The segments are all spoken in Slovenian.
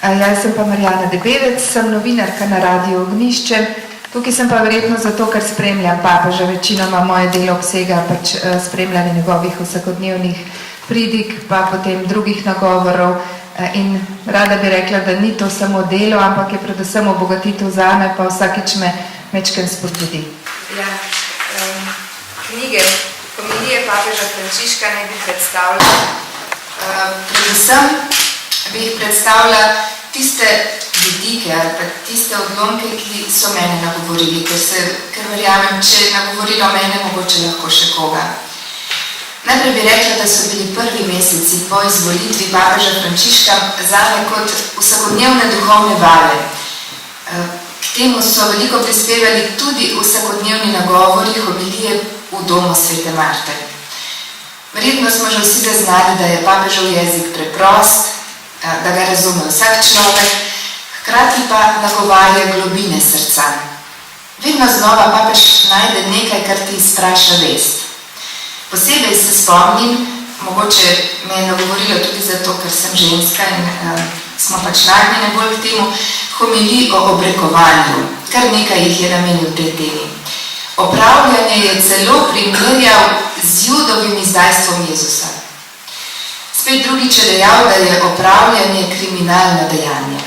Jaz sem pa Marjana Debevec, sem novinarka na radiu Ognjišče. Tukaj sem pa verjetno zato, ker spremljam papeža, večinoma moje delo obsega pač spremljanje njegovih vsakodnevnih pridig, pa potem drugih nagovorov. In rada bi rekla, da ni to samo delo, ampak je predvsem obogatitev zame, pa vsakič me mečken spodbudi. Ja, knjige, Homilije papeža Frančiška naj bi predstavljala. Predvsem bi jih predstavljala tiste vidike ali pa tiste odlomke, ki so mene nagovorili, ker verjamem, če je nagovorilo mene, mogoče lahko še koga. Najprej bi rekla, da so bili prvi meseci po izvolitvi papeža Frančiška zame kot vsakodnevne duhovne vaje. K temu so veliko prispevali tudi vsakodnevni nagovori homilije v domu Svete Marte. Verjetno smo že vsi zaznali, da je papežev jezik preprost, da ga razume vsak človek, hkrati pa nagovarja globine srca. Vedno znova papež najde nekaj, kar ti izpraša vest. Posebej se spomnim, mogoče me je nagovorilo tudi zato, ker sem ženska in smo pač nagnjene bolj k temu, homilij o obrekovanju. Kar nekaj jih je namenil tej temi. Opravljanje je celo primerjal z Judovim izdajstvom Jezusa. Spet drugič je dejal, da je opravljanje kriminalno dejanje.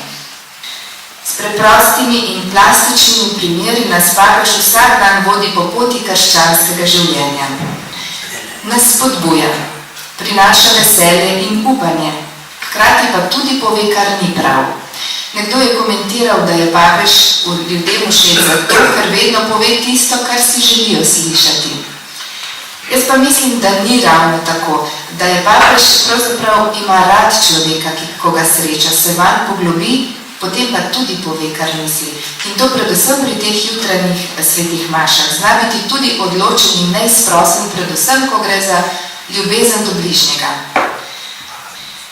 S preprostimi in plastičnimi primeri nas papež vsak dan vodi po poti krščanskega življenja. Nas spodbuja, prinaša veselje in upanje, hkrati pa tudi pove, kar ni prav. Nekdo je komentiral, da je papež ljudem všeč zato, ker vedno pove tisto, kar si želijo slišati. Jaz pa mislim, da ni ravno tako, da je papež pravzaprav ima rad človeka, ko ga sreča, se vanj poglobi, potem pa tudi pove, kar misli. In to predvsem pri teh jutranjih svetih mašah. Zna biti tudi odločen in neizprosen, predvsem, ko gre za ljubezen do bližnjega.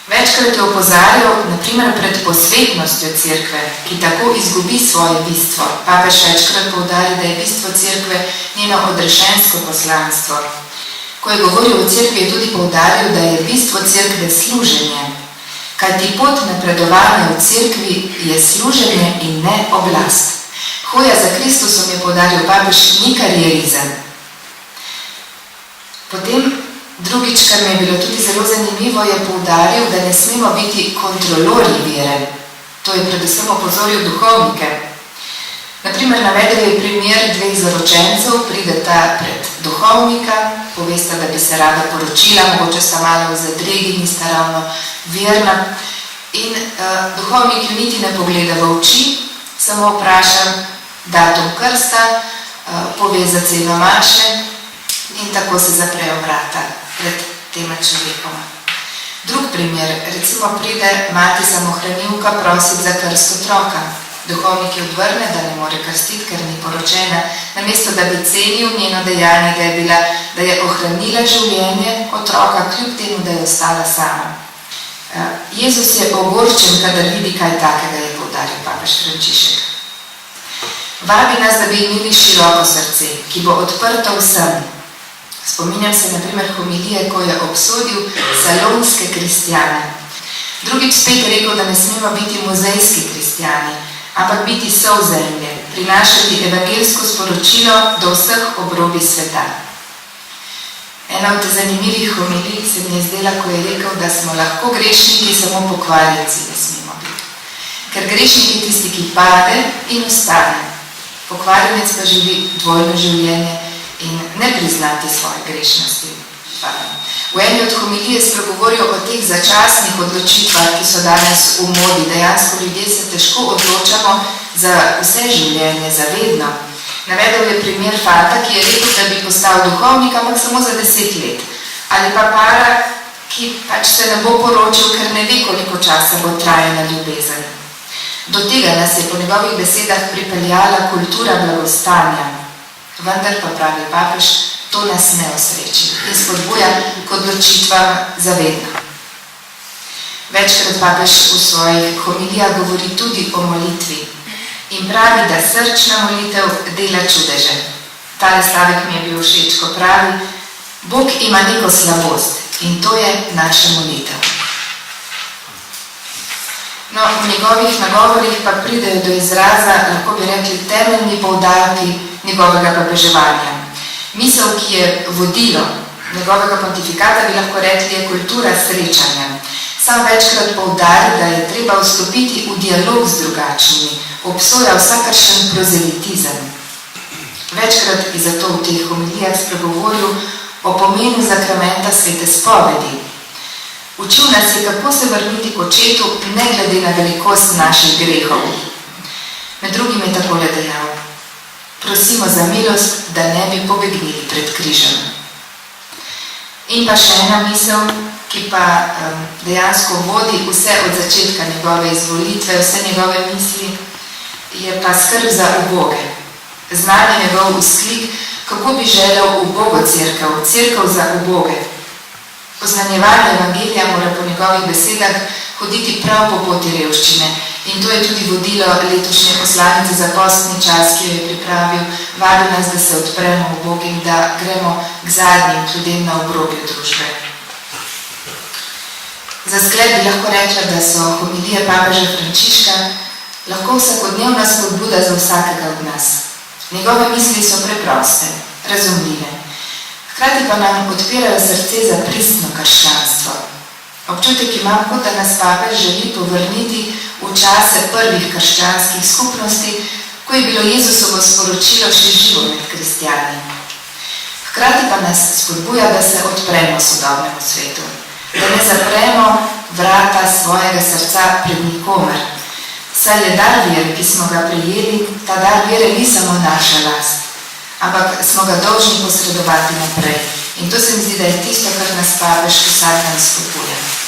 Večkrat je opozarjal, naprimer pred posvetnostjo cerkve, ki tako izgubi svoje bistvo. Papež večkrat poudari, da je bistvo cerkve njeno odrešensko poslanstvo. Ko je govoril o cerkvi, je tudi poudaril, da je bistvo cerkve služenje. Kajti pot napredovanja v cerkvi je služenje in ne oblast. Hoja za Kristusom, je poudaril papež, ni karierizem. Potem drugič, kar mi je bilo tudi zelo zanimivo, je poudaril, da ne smemo biti kontrolorji vere. To je predvsem opozoril duhovnike. Naprimer, navedel je primer dveh zaročencev, prideta pred duhovnika, povesta, da bi se rada poročila, mogoče sta malo v zadregi, nista ravno verna. In duhovnik ju niti ne pogleda v oči, samo vpraša datum krsta, pove za celo maše in tako se zaprejo vrata pred tema človekoma. Drug primer, recimo pride mati samohranilka prosit za krst otroka. Duhovnik je odvrne, da ne more krstiti, ker ni poročena, namesto da bi cenil njeno dejanje, da je ohranila življenje otroka, kljub temu, da je ostala sama. Jezus je ogorčen, kadar vidi kaj takega, je poudaril papež Frančišek. Vabi nas, da bi imeli široko srce, ki bo odprto vsem. Spominjam se naprimer homilije, ko je obsodil salonske kristjane. Drugič spet je rekel, da ne smemo biti muzejski kristjani, ampak biti sol zemlje, prinašati evangelsko sporočilo do vseh obrobij sveta. Ena od zanimivih homilij se mi je zdela, ko je rekel, da smo lahko grešniki, samo pokvarjenci ne smemo biti. Ker grešnik je tisti, ki pade in ostane. Pokvarjenec pa živi dvojno življenje in ne priznati svoje grešnosti. V eni od homilije spregovorijo o teh začasnih odločitvah, ki so danes v modi. Dejansko ljudje se težko odločamo za vse življenje, za vedno. Navedel je primer fanta, ki je rekel, da bi postal duhovnik, ampak samo za 10 let. Ali pa para, ki pač se ne bo poročil, ker ne ve, koliko časa bo trajala ljubezen. Do tega nas je po njegovih besedah pripeljala kultura blagostanja. Vendar pa pravi papež, to nas ne osreči in spodbuja k odločitvam za vedno. Večkrat papež v svojih homilijah govori tudi o molitvi in pravi, da srčna molitev dela čudeže. Tale stavek mi je bil všeč, ko pravi, Bog ima neko slabost in to je naša molitev. No, v njegovih nagovorih pa pridejo do izraza, lahko bi rekli, temeljni poudarki njegovega papeževanja. Misel, ki je vodilo njegovega pontifikata, bi lahko rekli, je kultura srečanja. Sam večkrat poudari, da je treba vstopiti v dialog z drugačnimi, obsoja vsakršen prozelitizem. Večkrat je zato v teh homilijah spregovoril o pomenu zakramenta svete spovedi. Učil nas je, kako se vrniti k očetu, ne glede na velikost naših grehov. Med drugim je takole dejal: prosimo za milost, da ne bi pobegnili pred križem. In pa še ena misel, ki pa dejansko vodi vse od začetka njegove izvolitve, vse njegove misli, je pa skrb za uboge. Znan je njegov vzklik, kako bi želel ubogo cerkev, cerkev za uboge. Oznanjevanje evangelija mora po njegovih besedah hoditi prav po poti revščine. In to je tudi vodilo letošnje poslanice za postni čas, ki jo je pripravil. Vabi nas, da se odpremo ubogim, da gremo k zadnjim ljudem na obrobju družbe. Za zgled bi lahko rekla, da so homilije papeža Frančiška lahko vsakodnevna spodbuda za vsakega od nas. Njegove misli so preproste, razumljive. Hkrati pa nam odpirajo srce za pristno krščanstvo. Občutek imam, kot da nas papež želi povrniti v čase prvih krščanskih skupnosti, ko je bilo Jezusovo sporočilo še živo med kristjani. Hkrati pa nas spodbuja, da se odpremo sodobnemu svetu, da ne zapremo vrata svojega srca pred nikomer. Saj je dar vere, ki smo ga prijeli, ta dar vere ni samo naša last, ampak smo ga dolžni posredovati naprej. In to se mi zdi, da je tisto, kar nas papež vsak dan spodbuja.